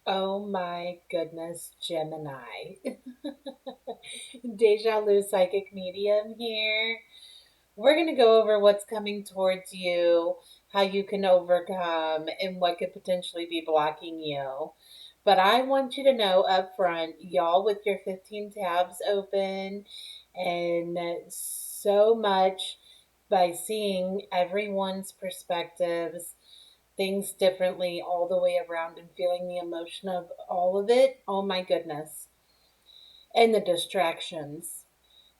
Oh my goodness, Gemini. Deja Lu Psychic Medium here. We're going to go over what's coming towards you, how you can overcome, and what could potentially be blocking you. But I want you to know up front, y'all, with your 15 tabs open and so much by seeing everyone's perspectives, things differently all the way around, and feeling the emotion of all of it. Oh my goodness. And the distractions.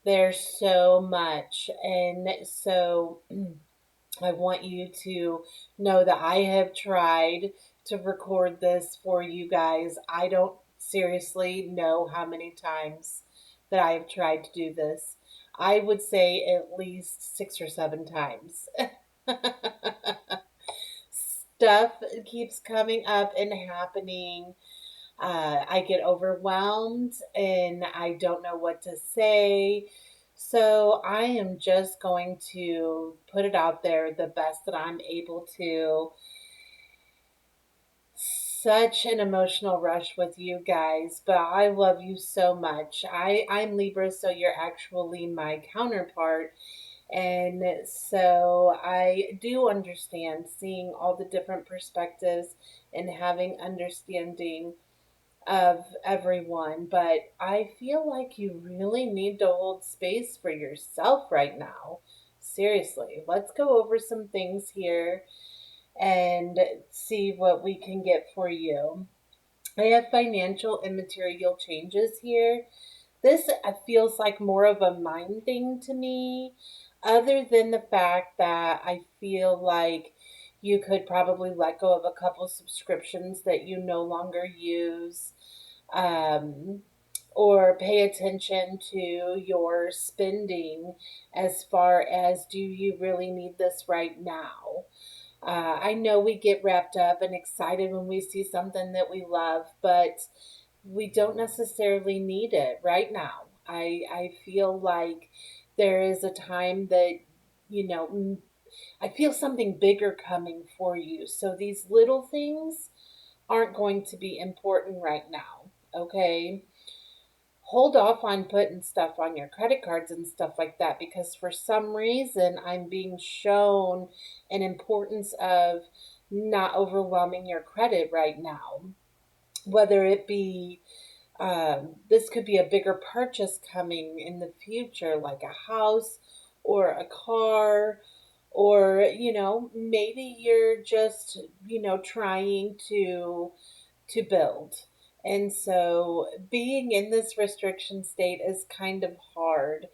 There's so much. And so I want you to know that I have tried to record this for you guys. I don't seriously know how many times that I have tried to do this. I would say at least 6 or 7 times. Stuff keeps coming up and happening. I get overwhelmed and I don't know what to say. So I am just going to put it out there the best that I'm able to. Such an emotional rush with you guys, but I love you so much. I'm Libra, so you're actually my counterpart. And so I do understand seeing all the different perspectives and having understanding of everyone, but I feel like you really need to hold space for yourself right now. Seriously, let's go over some things here and see what we can get for you. I have financial and material changes here. This feels like more of a mind thing to me, other than the fact that I feel like you could probably let go of a couple subscriptions that you no longer use, um, or pay attention to your spending as far as, do you really need this right now? I know we get wrapped up and excited when we see something that we love, but we don't necessarily need it right now. I feel like there is a time that, you know, I feel something bigger coming for you. So these little things aren't going to be important right now, okay? Hold off on putting stuff on your credit cards and stuff like that, because for some reason I'm being shown an importance of not overwhelming your credit right now. Whether it be, this could be a bigger purchase coming in the future, like a house or a car, or, maybe you're just, trying to build. And so being in this restriction state is kind of hard.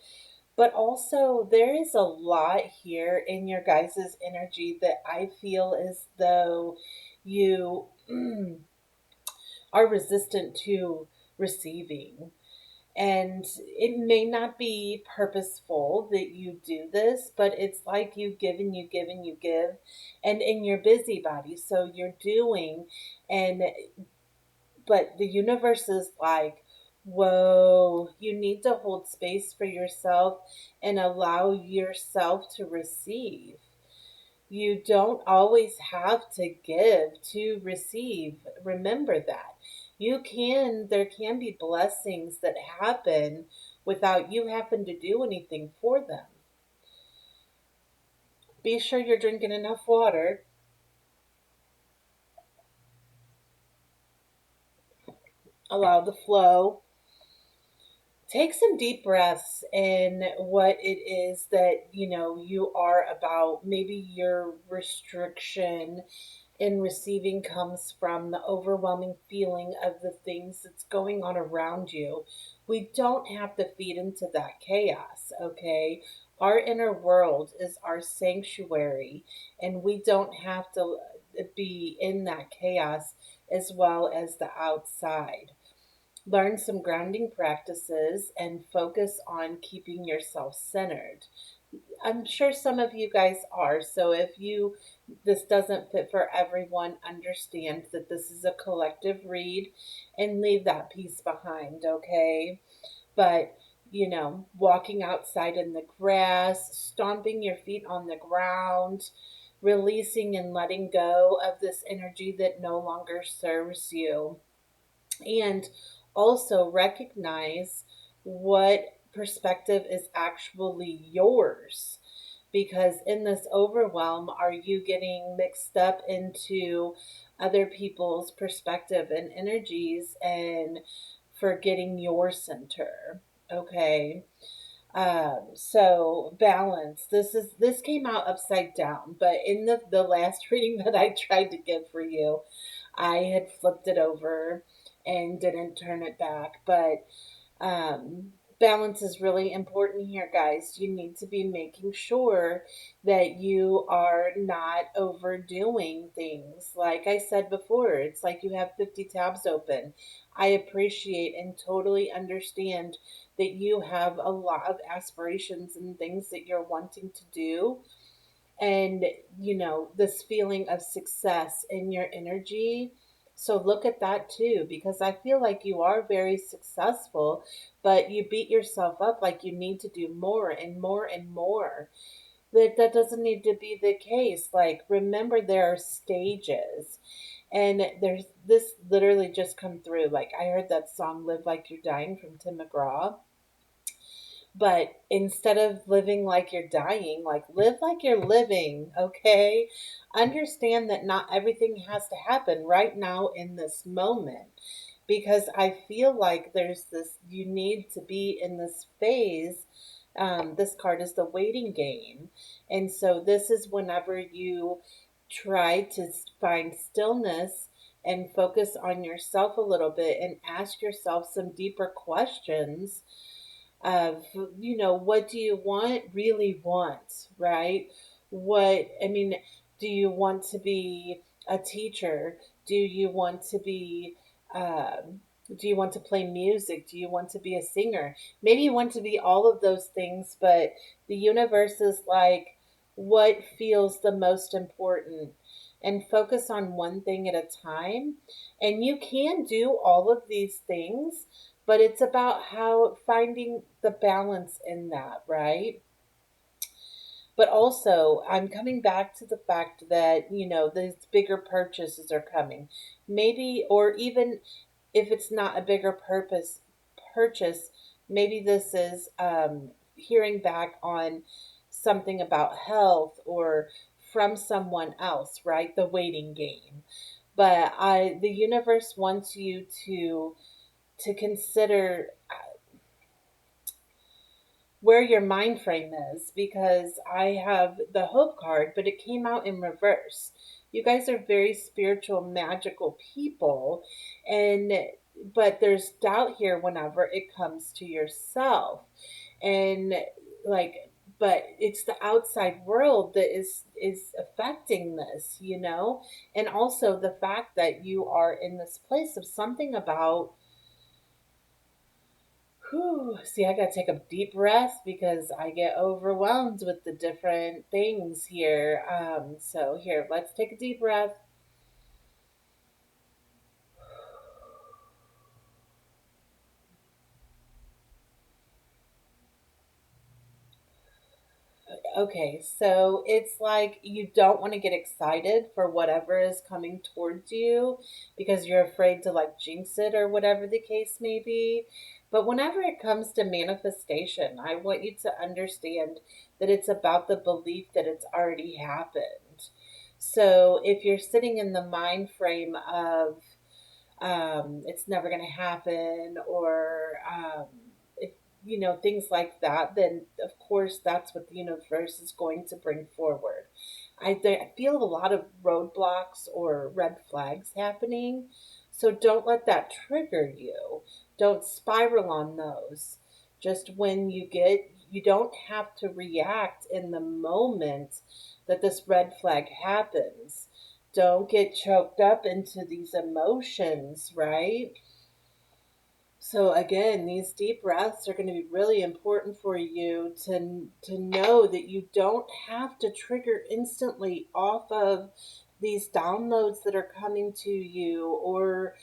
But also, there is a lot here in your guys' energy that I feel as though you are resistant to receiving. And it may not be purposeful that you do this, but it's like you give and you give and you give. And in your busybody, so you're doing, and but the universe is like, whoa, you need to hold space for yourself and allow yourself to receive. You don't always have to give to receive. Remember that. There can be blessings that happen without you having to do anything for them. Be sure you're drinking enough water. Allow the flow. Take some deep breaths in what it is that you are about. Maybe your restriction in receiving comes from the overwhelming feeling of the things that's going on around you. We don't have to feed into that chaos, okay? Our inner world is our sanctuary, and we don't have to be in that chaos as well as the outside. Learn some grounding practices and focus on keeping yourself centered. I'm sure some of you guys are. So if this doesn't fit for everyone, understand that this is a collective read and leave that piece behind, okay? But walking outside in the grass, stomping your feet on the ground, releasing and letting go of this energy that no longer serves you. and also recognize what perspective is actually yours. Because in this overwhelm, are you getting mixed up into other people's perspective and energies and forgetting your center? Okay. So balance. This came out upside down, but in the last reading that I tried to give for you, I had flipped it over and didn't turn it back. But um, balance is really important here, guys. You need to be making sure that you are not overdoing things. Like I said before, it's like you have 50 tabs open. I appreciate and totally understand that you have a lot of aspirations and things that you're wanting to do, and this feeling of success in your energy. So look at that too, because I feel like you are very successful, but you beat yourself up like you need to do more and more and more. That doesn't need to be the case. Like, remember, there are stages, and there's this literally just come through. Like, I heard that song "Live Like You're Dying" from Tim McGraw, but instead of living like you're dying, like, live like you're living, okay? Understand that not everything has to happen right now in this moment. Because I feel like there's this, you need to be in this phase. This card is the waiting game. And so this is whenever you try to find stillness and focus on yourself a little bit and ask yourself some deeper questions of, what do you really want, right? Do you want to be a teacher? Do you want to be do you want to play music? Do you want to be a singer? Maybe you want to be all of those things, but the universe is like, what feels the most important? And focus on one thing at a time. And you can do all of these things, but it's about how finding the balance in that, right? But also, I'm coming back to the fact that, these bigger purchases are coming. Maybe, or even if it's not a bigger purchase, maybe this is hearing back on something about health or from someone else, right? The waiting game. But the universe wants you to consider where your mind frame is, because I have the hope card, but it came out in reverse. You guys are very spiritual, magical people, and but there's doubt here whenever it comes to yourself. And like, but it's the outside world that is affecting this. And also the fact that you are in this place of something about. Whew. See, I gotta take a deep breath because I get overwhelmed with the different things here. So here, let's take a deep breath. Okay, so it's like you don't want to get excited for whatever is coming towards you because you're afraid to like jinx it or whatever the case may be. But whenever it comes to manifestation, I want you to understand that it's about the belief that it's already happened. So if you're sitting in the mind frame of it's never going to happen, or if, things like that, then of course that's what the universe is going to bring forward. I feel a lot of roadblocks or red flags happening, so don't let that trigger you. Don't spiral on those. Just when you don't have to react in the moment that this red flag happens. Don't get choked up into these emotions, right? So again, these deep breaths are going to be really important for you to know that you don't have to trigger instantly off of these downloads that are coming to you, or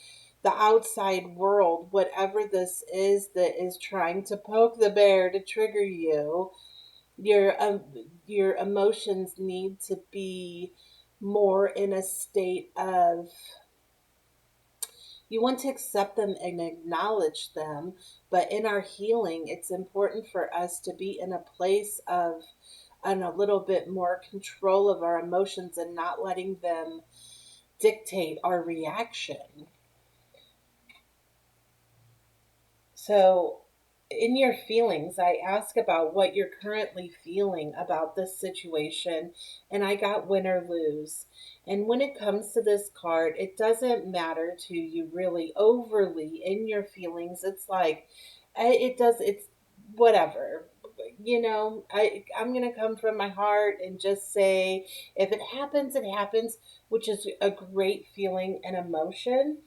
the outside world, whatever this is that is trying to poke the bear to trigger you. Your emotions need to be more in a state of You want to accept them and acknowledge them. But in our healing, it's important for us to be in a place of and a little bit more control of our emotions and not letting them dictate our reaction. So, in your feelings, I ask about what you're currently feeling about this situation, and I got win or lose. And when it comes to this card, it doesn't matter to you really overly in your feelings. It's like, it's whatever. I'm going to come from my heart and just say, if it happens, it happens, which is a great feeling and emotion.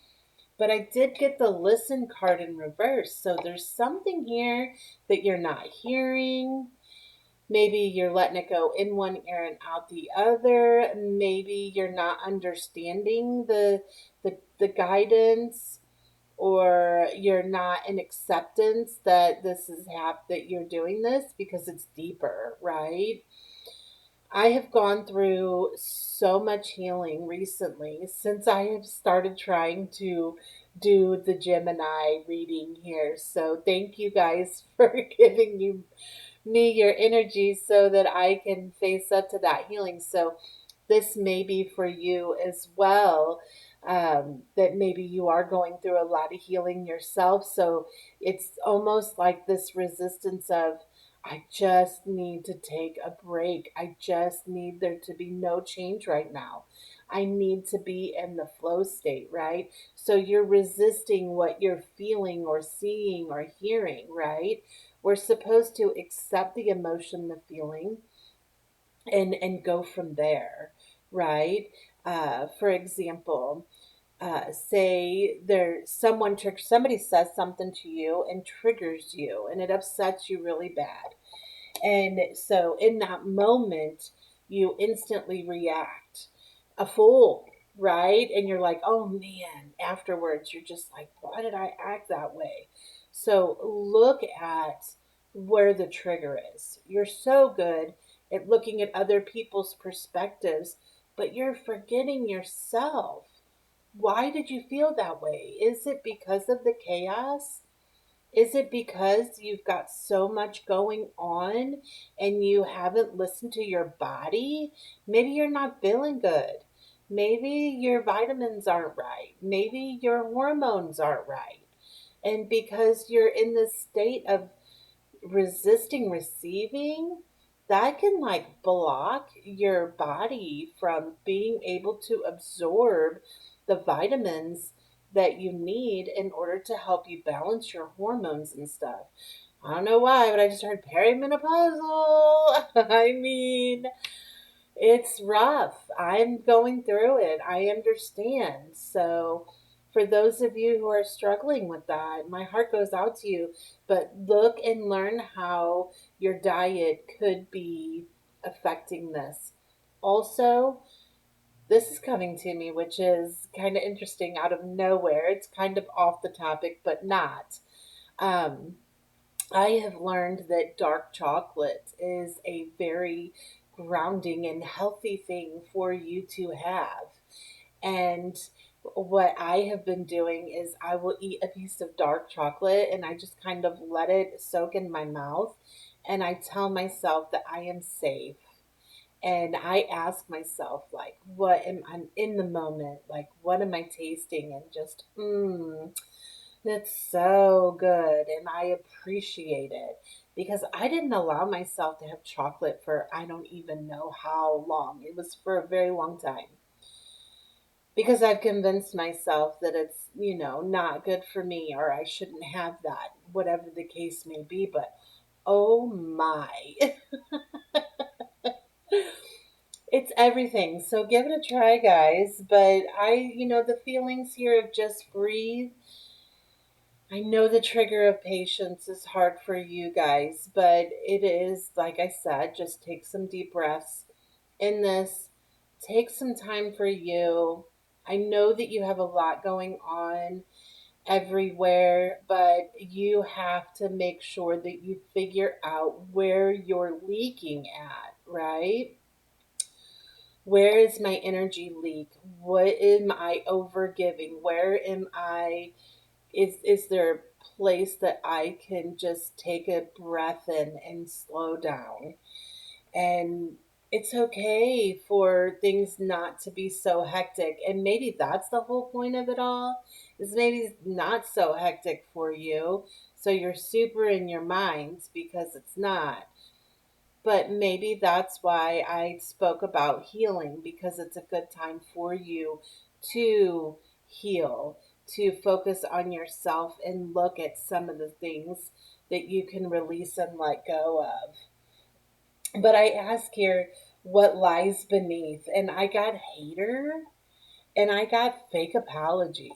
But I did get the listen card in reverse. So there's something here that you're not hearing. Maybe you're letting it go in one ear and out the other. Maybe you're not understanding the guidance, or you're not in acceptance that that you're doing this because it's deeper, right? I have gone through so much healing recently since I have started trying to do the Gemini reading here. So thank you guys for giving me your energy so that I can face up to that healing. So this may be for you as well. That maybe you are going through a lot of healing yourself. So it's almost like this resistance of, I just need to take a break. I just need there to be no change right now. I need to be in the flow state, right? So you're resisting what you're feeling or seeing or hearing, right? We're supposed to accept the emotion, the feeling, and go from there, right? For example, say somebody says something to you and triggers you, and it upsets you really bad. And so in that moment, you instantly react a fool, right? And you're like, oh man, afterwards, you're just like, why did I act that way? So look at where the trigger is. You're so good at looking at other people's perspectives, but you're forgetting yourself. Why did you feel that way? Is it because of the chaos? Is it because you've got so much going on and you haven't listened to your body? Maybe you're not feeling good. Maybe your vitamins aren't right. Maybe your hormones aren't right. And because you're in this state of resisting receiving, that can like block your body from being able to absorb the vitamins that you need in order to help you balance your hormones and stuff. I don't know why, but I just heard perimenopausal. I mean, it's rough. I'm going through it. I understand. So, for those of you who are struggling with that, my heart goes out to you. But look and learn how your diet could be affecting this. Also, this is coming to me, which is kind of interesting out of nowhere. It's kind of off the topic, but not. Um, I have learned that dark chocolate is a very grounding and healthy thing for you to have. And what I have been doing is I will eat a piece of dark chocolate and I just kind of let it soak in my mouth. And I tell myself that I am safe. And I ask myself, like, what am I in the moment? Like, what am I tasting? And just, it's so good, and I appreciate it because I didn't allow myself to have chocolate for I don't even know how long. It was for a very long time because I've convinced myself that it's, not good for me or I shouldn't have that, whatever the case may be. But oh my, it's everything. So give it a try, guys. But the feelings here of just breathe. I know the trigger of patience is hard for you guys, but it is, like I said, just take some deep breaths in this. Take some time for you. I know that you have a lot going on everywhere, but you have to make sure that you figure out where you're leaking at, right? Where is my energy leak? What am I overgiving? Where am I is there a place that I can just take a breath in and slow down? And it's okay for things not to be so hectic. And maybe that's the whole point of it all, is maybe it's not so hectic for you. So you're super in your mind because it's not. But maybe that's why I spoke about healing, because it's a good time for you to heal, to focus on yourself and look at some of the things that you can release and let go of. But I ask here what lies beneath, and I got hater and I got fake apology.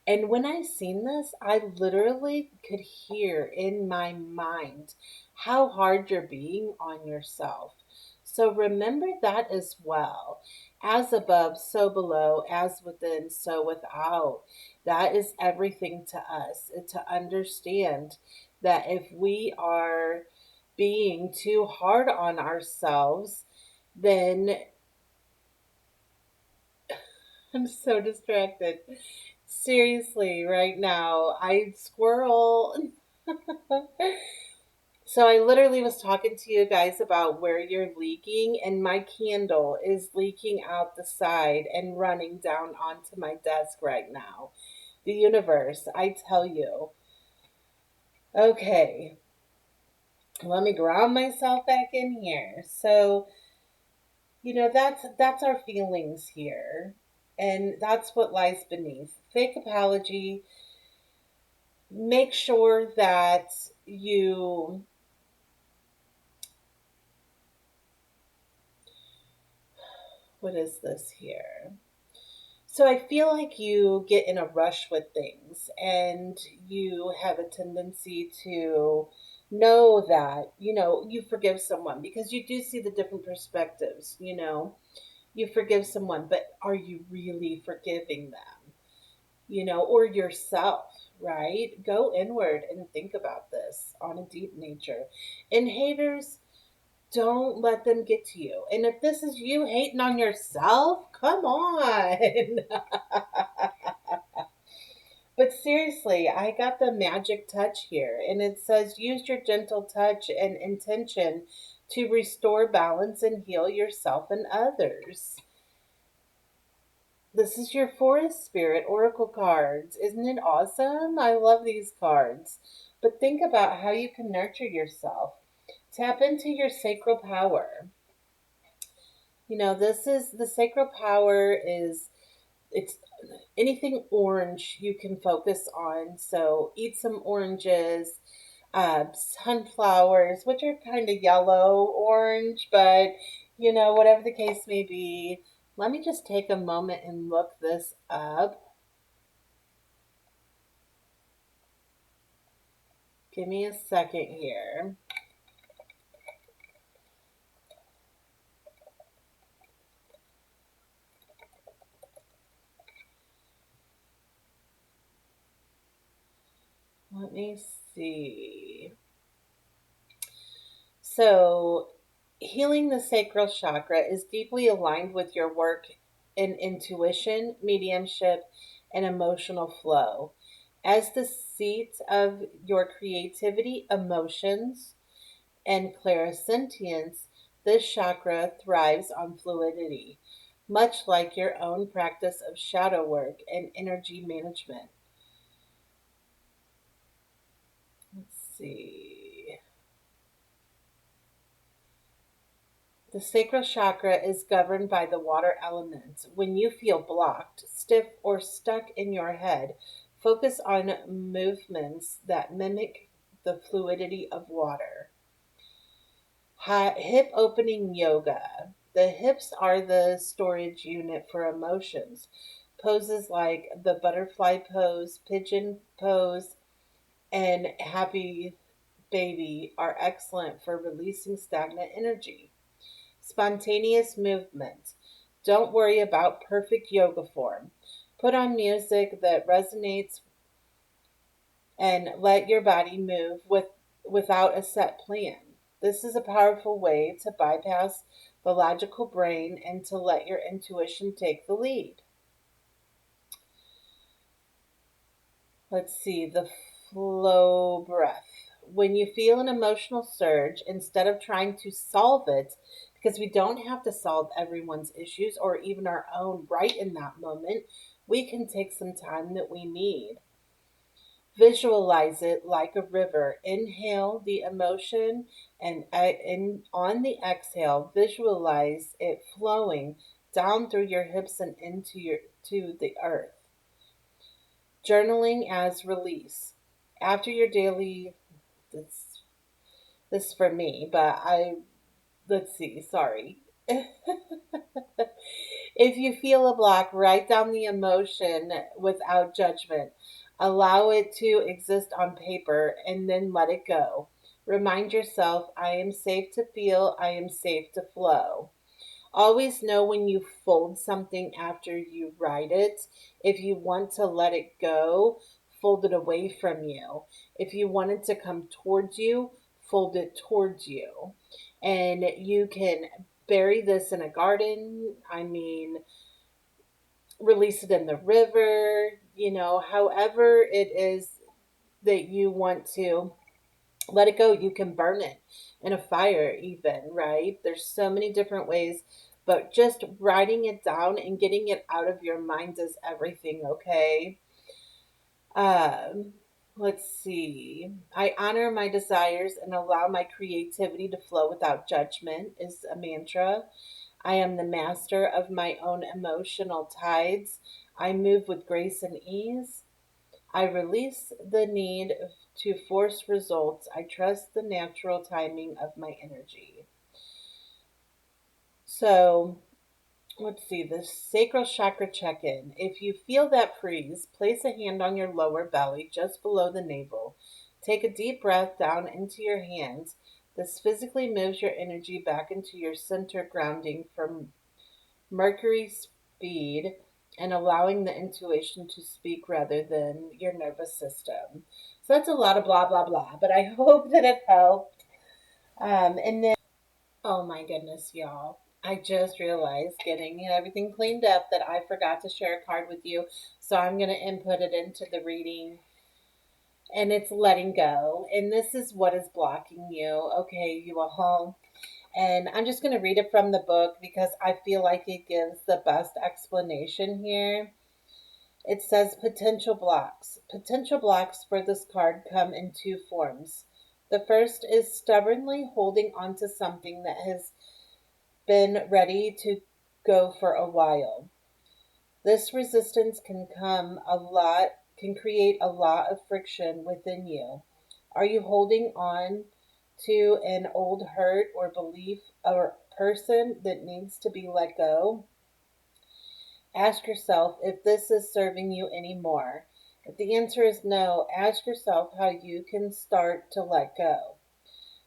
And when I seen this, I literally could hear in my mind how hard you're being on yourself. So remember that as well. As above, so below, as within, so without. That is everything to us. To understand that if we are being too hard on ourselves, then I'm so distracted. Seriously, right now, I squirrel. So I literally was talking to you guys about where you're leaking, and my candle is leaking out the side and running down onto my desk right now. The universe, I tell you. Okay, let me ground myself back in here. So, that's our feelings here. And that's what lies beneath. Fake apology. Make sure that you, what is this here? So I feel like you get in a rush with things, and you have a tendency to know that, you forgive someone because you do see the different perspectives. You forgive someone, but are you really forgiving them? Or yourself, right? Go inward and think about this on a deep nature. And haters, don't let them get to you. And if this is you hating on yourself, come on. But seriously, I got the magic touch here, and it says use your gentle touch and intention to restore balance and heal yourself and others. This is your Forest Spirit Oracle cards. Isn't it awesome? I love these cards. But think about how you can nurture yourself. Tap into your sacral power. This is the sacral power is it's anything orange you can focus on. So eat some oranges, sunflowers, which are kind of yellow orange, but whatever the case may be. Let me just take a moment and look this up. Give me a second here. Let me see. So, healing the sacral chakra is deeply aligned with your work in intuition, mediumship, and emotional flow. As the seat of your creativity, emotions, and clairsentience, this chakra thrives on fluidity, much like your own practice of shadow work and energy management. Let's see. The sacral chakra is governed by the water element. When you feel blocked, stiff, or stuck in your head, focus on movements that mimic the fluidity of water. Hip opening yoga. The hips are the storage unit for emotions. Poses like the butterfly pose, pigeon pose, and happy baby are excellent for releasing stagnant energy. Spontaneous movement. Don't worry about perfect yoga form. Put on music that resonates and let your body move without a set plan. This is a powerful way to bypass the logical brain, and to let your intuition take the lead. Let's see, the flow breath. When you feel an emotional surge, instead of trying to solve it, because we don't have to solve everyone's issues or even our own right in that moment, we can take some time that we need. Visualize it like a river. Inhale the emotion, and on the exhale, visualize it flowing down through your hips and into your to the earth. Journaling as release. After your daily, this this for me, but I let's see, sorry. If you feel a block, write down the emotion without judgment. Allow it to exist on paper and then let it go. Remind yourself, I am safe to feel, I am safe to flow. Always know when you fold something after you write it. If you want to let it go, fold it away from you. If you want it to come towards you, fold it towards you. And you can bury this in a garden. I mean, release it in the river, however it is that you want to let it go. You can burn it in a fire, even, right? There's so many different ways, but just writing it down and getting it out of your mind is everything, okay? Um, let's see. I honor my desires and allow my creativity to flow without judgment, is a mantra. I am the master of my own emotional tides. I move with grace and ease. I release the need to force results. I trust the natural timing of my energy. So, let's see, the sacral chakra check in. If you feel that freeze, place a hand on your lower belly just below the navel. Take a deep breath down into your hands. This physically moves your energy back into your center, grounding from Mercury speed and allowing the intuition to speak rather than your nervous system. So that's a lot of blah, blah, blah, but I hope that it helped. And then, oh my goodness, y'all. I just realized getting everything cleaned up that I forgot to share a card with you. So I'm going to input it into the reading, and it's letting go. And this is what is blocking you. Okay, you all. And I'm just going to read it from the book because I feel like it gives the best explanation here. It says potential blocks. Potential blocks for this card come in two forms. The first is stubbornly holding on to something that has been ready to go for a while. This resistance can create a lot of friction within you. Are you holding on to an old hurt or belief or person that needs to be let go? Ask yourself if this is serving you anymore. If the answer is no, ask yourself how you can start to let go.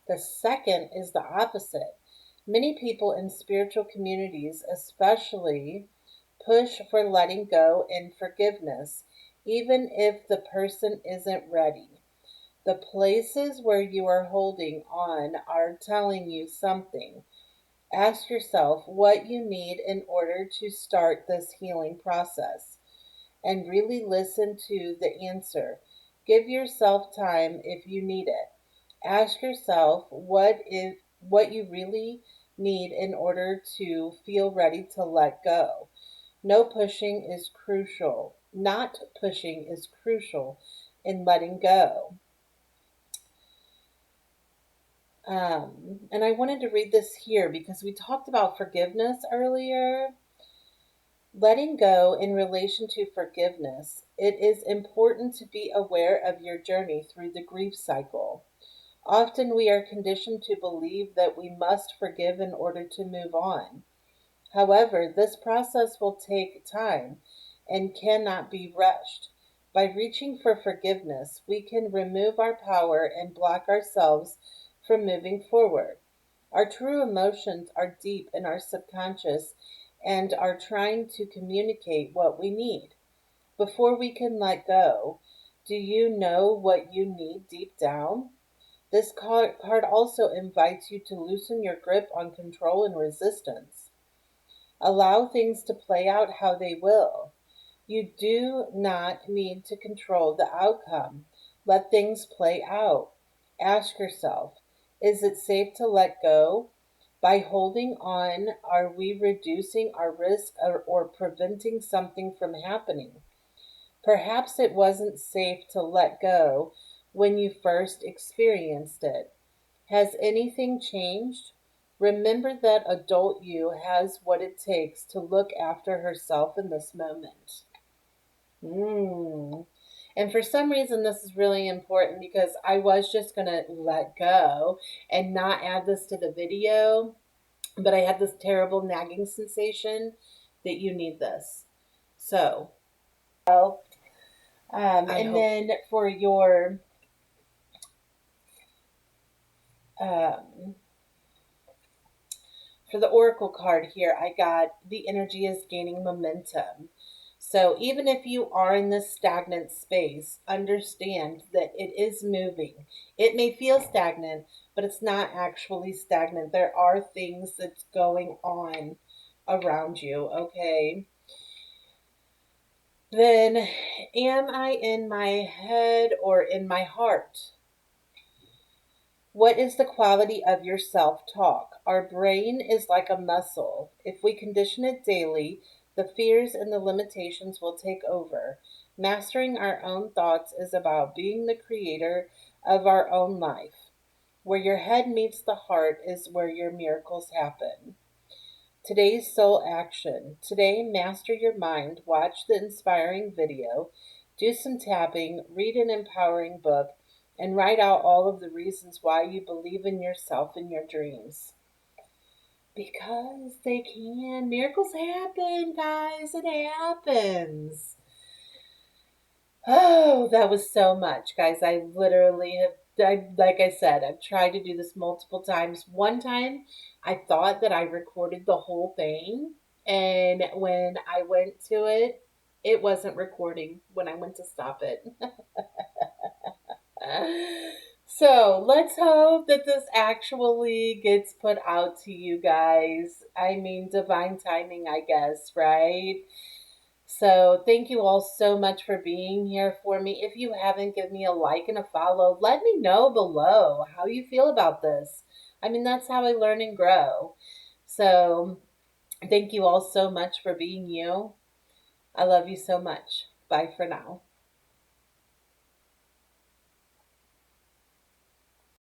The second is the opposite. Many people in spiritual communities, especially, push for letting go and forgiveness, even if the person isn't ready. The places where you are holding on are telling you something. Ask yourself what you need in order to start this healing process and really listen to the answer. Give yourself time if you need it. Ask yourself what you really need in order to feel ready to let go. No pushing is crucial. Not pushing is crucial in letting go. And I wanted to read this here because we talked about forgiveness earlier. Letting go in relation to forgiveness, it is important to be aware of your journey through the grief cycle. Often we are conditioned to believe that we must forgive in order to move on. However, this process will take time and cannot be rushed. By reaching for forgiveness, we can remove our power and block ourselves from moving forward. Our true emotions are deep in our subconscious and are trying to communicate what we need. Before we can let go, do you know what you need deep down? This card also invites you to loosen your grip on control and resistance. Allow things to play out how they will. You do not need to control the outcome. Let things play out. Ask yourself, is it safe to let go? By holding on, are we reducing our risk or preventing something from happening? Perhaps it wasn't safe to let go when you first experienced it. Has anything changed? Remember that adult you has what it takes to look after herself in this moment. Mm. And for some reason, this is really important because I was just going to let go and not add this to the video, but I had this terrible nagging sensation that you need this. So, I and hope. then for your um, for the oracle card here, I got the energy is gaining momentum. So even if you are in this stagnant space, understand that it is moving. It may feel stagnant, but it's not actually stagnant. There are things that's going on around you, okay? Then, am I in my head or in my heart? What is the quality of your self talk? Our brain is like a muscle. If we condition it daily, the fears and the limitations will take over. Mastering our own thoughts is about being the creator of our own life. Where your head meets the heart is where your miracles happen. Today's soul action. Today, master your mind, watch the inspiring video, do some tapping, read an empowering book, and write out all of the reasons why you believe in yourself and your dreams. Because they can. Miracles happen, guys. It happens. Oh, that was so much, guys. I literally have, like I said, I've tried to do this multiple times. One time, I thought that I recorded the whole thing, and when I went to it, it wasn't recording when I went to stop it. So let's hope that this actually gets put out to you guys. I mean, divine timing, I guess, right? So thank you all so much for being here for me. If you haven't, give me a like and a follow. Let me know below how you feel about this. I mean, that's how I learn and grow. So thank you all so much for being you. I love you so much. Bye for now.